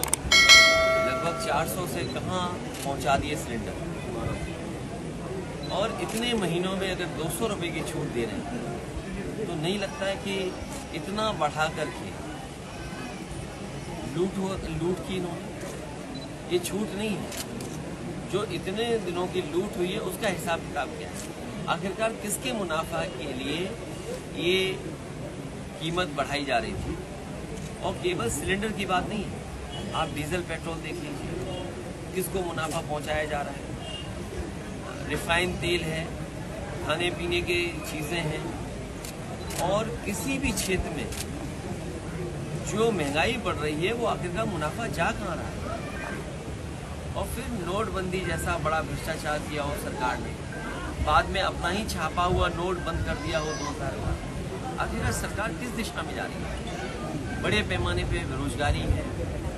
लगभग 400 से कहाँ पहुँचा दिए सिलेंडर, और इतने महीनों में अगर 200 रुपये की छूट दे रहे हैं तो नहीं लगता है कि इतना बढ़ा करके लूट की इन्होंने। ये छूट नहीं है, जो इतने दिनों की लूट हुई है उसका हिसाब किताब क्या है। आखिरकार किसके मुनाफा के लिए ये कीमत बढ़ाई जा रही थी। और केवल सिलेंडर की बात नहीं है, आप डीजल पेट्रोल देख लीजिए, किसको मुनाफा पहुंचाया जा रहा है। रिफाइंड तेल है, खाने पीने की चीज़ें हैं, और किसी भी क्षेत्र में जो महंगाई बढ़ रही है वो आखिरकार मुनाफा जा कहाँ रहा है। और फिर नोटबंदी जैसा बड़ा भ्रष्टाचार किया हो सरकार ने, बाद में अपना ही छापा हुआ नोट बंद कर दिया हो 2000 का। आखिरकार सरकार किस दिशा में जा रही है। बड़े पैमाने पे बेरोजगारी है,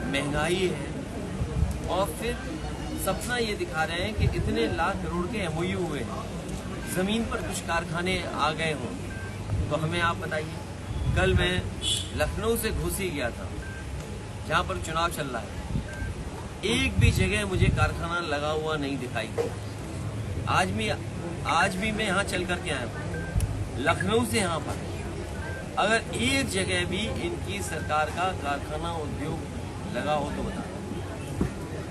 महंगाई है, और फिर सपना ये दिखा रहे हैं कि इतने लाख करोड़ के MOU हुए हैं, ज़मीन पर कुछ कारखाने आ गए हों। तो हमें आप बताइए, कल मैं लखनऊ से घुसी गया था जहाँ पर चुनाव चल रहा है, एक भी जगह मुझे कारखाना लगा हुआ नहीं दिखाई दिया। आज भी मैं यहाँ चल करके आया हूँ लखनऊ से यहाँ पर, अगर एक जगह भी इनकी सरकार का कारखाना उद्योग लगा हो तो बता।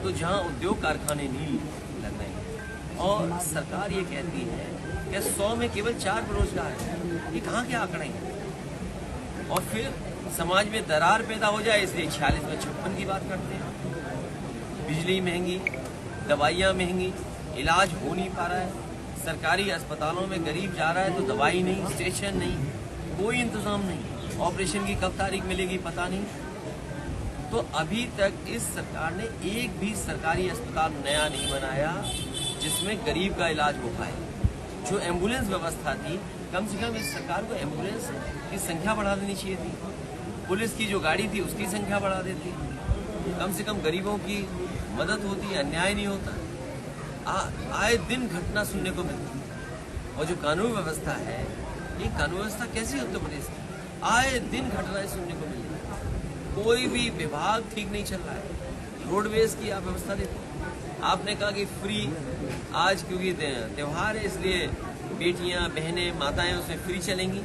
तो जहाँ उद्योग कारखाने नहीं लग रहे हैं और सरकार ये कहती है कि 100 में केवल 4 बेरोजगार हैं, ये कहाँ के आंकड़े हैं। और फिर समाज में दरार पैदा हो जाए इसलिए 46 में 56 की बात करते हैं। बिजली महंगी, दवाइयाँ महंगी, इलाज हो नहीं पा रहा है। सरकारी अस्पतालों में गरीब जा रहा है तो दवाई नहीं, स्टेशन नहीं, कोई इंतजाम नहीं। ऑपरेशन की कब तारीख मिलेगी पता नहीं। तो अभी तक इस सरकार ने एक भी सरकारी अस्पताल नया नहीं बनाया जिसमें गरीब का इलाज हो पाए। जो एम्बुलेंस व्यवस्था थी, कम से कम इस सरकार को एम्बुलेंस की संख्या बढ़ा देनी चाहिए थी। पुलिस की जो गाड़ी थी उसकी संख्या बढ़ा देती, कम से कम गरीबों की मदद होती, अन्याय नहीं होता। आए दिन घटना सुनने को मिलती। और जो कानून व्यवस्था है, ये कानून व्यवस्था कैसी है उत्तर प्रदेश की, आए दिन घटनाएं सुनने को मिल रही है। कोई भी विभाग ठीक नहीं चल रहा है। रोडवेज की आप व्यवस्था देखो, आपने कहा कि फ्री, आज क्योंकि त्यौहार है इसलिए बेटियां, बहनें, माताएं उसमें फ्री चलेंगी।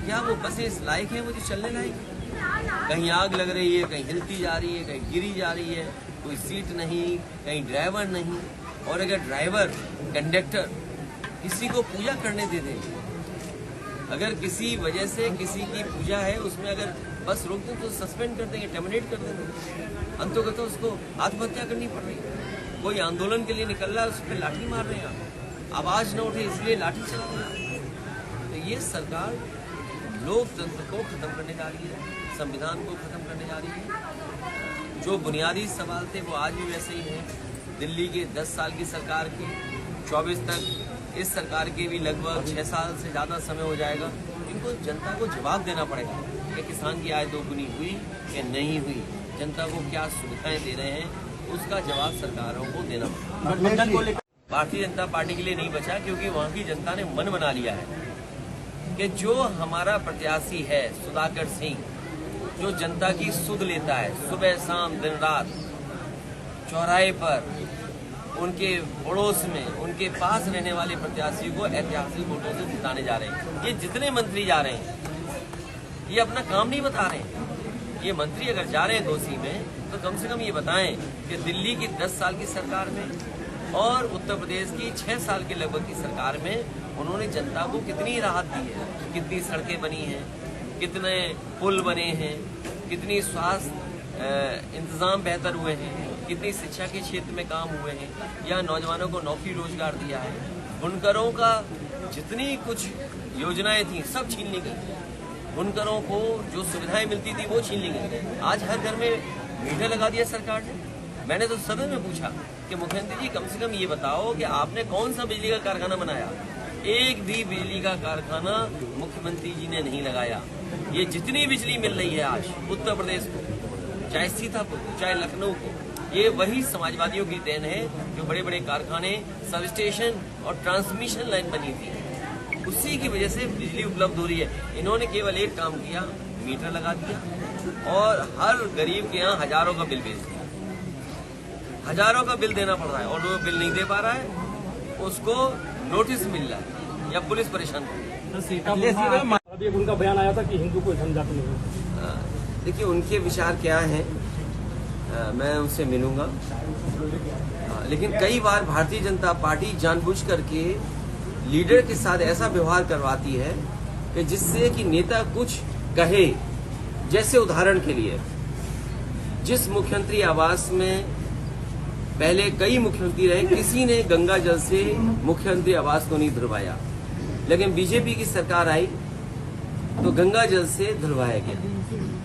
क्या वो बसें इस लायक हैं, वो जो चलने लायक है? कहीं आग लग रही है, कहीं हिलती जा रही है, कहीं गिरी जा रही है, कोई सीट नहीं, कहीं ड्राइवर नहीं। और अगर ड्राइवर, कंडक्टर किसी को पूजा करने दे दे, अगर किसी वजह से किसी की पूजा है उसमें अगर बस रोक दें तो सस्पेंड कर देंगे, टर्मिनेट कर देंगे। अंतोगत उसको आत्महत्या करनी पड़ रही है। कोई आंदोलन के लिए निकल रहा है, उस पर लाठी मार रहे हैं, आवाज न उठे इसलिए लाठी चला रहे हैं। तो ये सरकार लोकतंत्र को खत्म करने जा रही है, संविधान को खत्म करने जा रही है। जो बुनियादी सवाल थे वो आज भी वैसे ही हैं। दिल्ली के 10 साल की सरकार के 24 तक, इस सरकार के भी लगभग 6 साल से ज़्यादा समय हो जाएगा। इनको जनता को जवाब देना पड़ेगा कि किसान की आय दोगुनी हुई कि नहीं हुई, जनता को क्या सुविधाएं दे रहे हैं, उसका जवाब सरकारों को देना पड़ेगा। भारतीय जनता पार्टी के लिए नहीं बचा, क्योंकि वहाँ की जनता ने मन बना लिया है कि जो हमारा प्रत्याशी है सुधाकर सिंह, जो जनता की सुध लेता है, सुबह शाम दिन रात चौराहे पर, उनके पड़ोस में, उनके पास रहने वाले प्रत्याशी को ऐतिहासिक वोटों से जिताने जा रहे हैं। ये जितने मंत्री जा रहे हैं ये अपना काम नहीं बता रहे हैं। ये मंत्री अगर जा रहे हैं दोषी में तो कम से कम ये बताएं कि दिल्ली की 10 साल की सरकार में और उत्तर प्रदेश की 6 साल के लगभग की सरकार में उन्होंने जनता को कितनी राहत दी है, कितनी सड़कें बनी हैं, कितने पुल बने हैं, कितनी स्वास्थ्य इंतजाम बेहतर हुए हैं, कितनी शिक्षा के क्षेत्र में काम हुए हैं, या नौजवानों को नौकरी रोजगार दिया है। बुनकरों का जितनी कुछ योजनाएं थी सब छीन ली गई। बुनकरों को जो सुविधाएं मिलती थी वो छीन ली गई। आज हर घर में मीटर लगा दिया सरकार ने। मैंने तो सदन में पूछा कि मुख्यमंत्री जी कम से कम ये बताओ कि आपने कौन सा बिजली का कारखाना बनाया। एक भी बिजली का कारखाना मुख्यमंत्री जी ने नहीं लगाया। ये जितनी बिजली मिल रही है आज उत्तर प्रदेश को, चाहे सीतापुर को, चाहे लखनऊ को, ये वही समाजवादियों की देन है जो बड़े बड़े कारखाने, सब स्टेशन और ट्रांसमिशन लाइन बनी थी, उसी की वजह से बिजली उपलब्ध हो रही है। इन्होंने केवल एक काम किया, मीटर लगा दिया और हर गरीब के यहाँ हजारों का बिल भेज दिया। हजारों का बिल देना पड़ रहा है और वो बिल नहीं दे पा रहा है, उसको नोटिस मिल रहा है या पुलिस परेशान कर रही है। अभी एक उनका बयान आया था कि हिंदू को जनजाति नहीं है। देखिए उनके विचार क्या हैं, मैं उनसे मिलूंगा, लेकिन कई बार भारतीय जनता पार्टी जानबूझ करके लीडर के साथ ऐसा व्यवहार करवाती है कि जिससे कि नेता कुछ कहे। जैसे उदाहरण के लिए जिस मुख्यमंत्री आवास में पहले कई मुख्यमंत्री रहे, किसी ने गंगा जल से मुख्यमंत्री आवास को नहीं धुलवाया, लेकिन बीजेपी की सरकार आई तो गंगा जल से धुलवाया गया।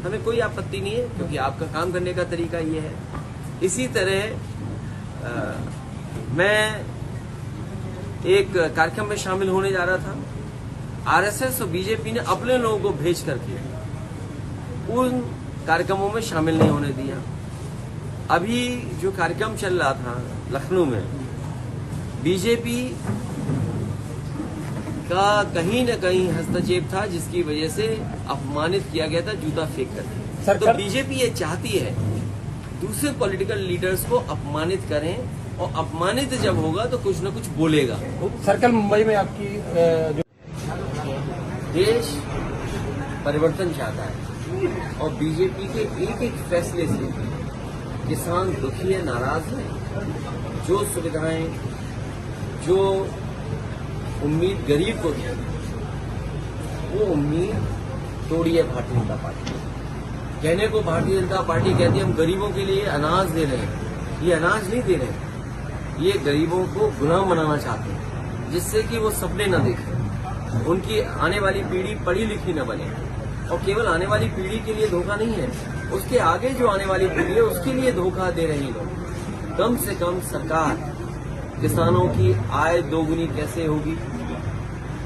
हमें कोई आपत्ति नहीं है क्योंकि आपका काम करने का तरीका ये है। इसी तरह मैं एक कार्यक्रम में शामिल होने जा रहा था। आरएसएस और बीजेपी ने अपने लोगों को भेज करके उन कार्यक्रमों में शामिल नहीं होने दिया। अभी जो कार्यक्रम चल रहा था लखनऊ में, बीजेपी का कहीं न कहीं हस्तक्षेप था, जिसकी वजह से अपमानित किया गया था जूता फेंक कर। तो बीजेपी ये चाहती है दूसरे पॉलिटिकल लीडर्स को अपमानित करें, और अपमानित जब होगा तो कुछ न कुछ बोलेगा। सर्कल मुंबई में आपकी जो देश परिवर्तन चाहता है और बीजेपी के एक एक फैसले से किसान दुखी है, नाराज है। जो सुविधाएं, जो उम्मीद गरीब को थी, वो उम्मीद तोड़ी है भारतीय जनता पार्टी। कहने को भारतीय जनता पार्टी कहती है हम गरीबों के लिए अनाज दे रहे हैं, ये अनाज नहीं दे रहे, ये गरीबों को गुलाम बनाना चाहते हैं, जिससे कि वो सपने न देखें, उनकी आने वाली पीढ़ी पढ़ी लिखी न बने। और केवल आने वाली पीढ़ी के लिए धोखा नहीं है, उसके आगे जो आने वाली पीढ़ी है उसके लिए धोखा दे रही लोग। कम से कम सरकार किसानों की आय दोगुनी कैसे होगी,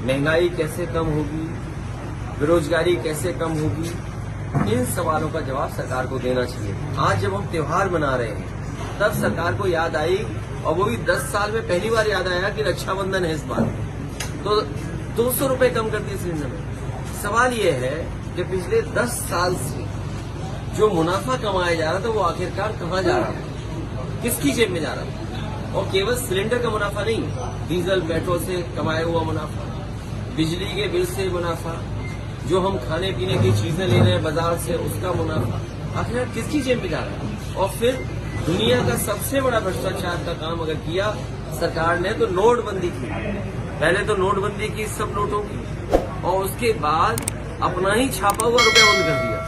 महंगाई कैसे कम होगी, बेरोजगारी कैसे कम होगी, इन सवालों का जवाब सरकार को देना चाहिए। आज जब हम त्योहार मना रहे हैं तब सरकार को याद आई, और वो भी 10 साल में पहली बार याद आया कि रक्षाबंधन है इस बार, तो 200 रुपए कम कर दिए सिलेंडर में। सवाल ये है कि पिछले 10 साल से जो मुनाफा कमाया जा रहा था वो आखिरकार कहाँ जा रहा था, किसकी जेब में जा रहा था। और केवल सिलेंडर का मुनाफा नहीं, डीजल पेट्रोल से कमाया हुआ मुनाफा, बिजली के बिल से मुनाफा, जो हम खाने पीने की चीजें ले रहे हैं बाजार से उसका मुनाफा, आखिर किसकी जेब में जा रहा है। और फिर दुनिया का सबसे बड़ा भ्रष्टाचार का काम अगर किया सरकार ने तो नोटबंदी की। पहले तो नोटबंदी की सब नोटों की, और उसके बाद अपना ही छापा हुआ रुपया बंद कर दिया।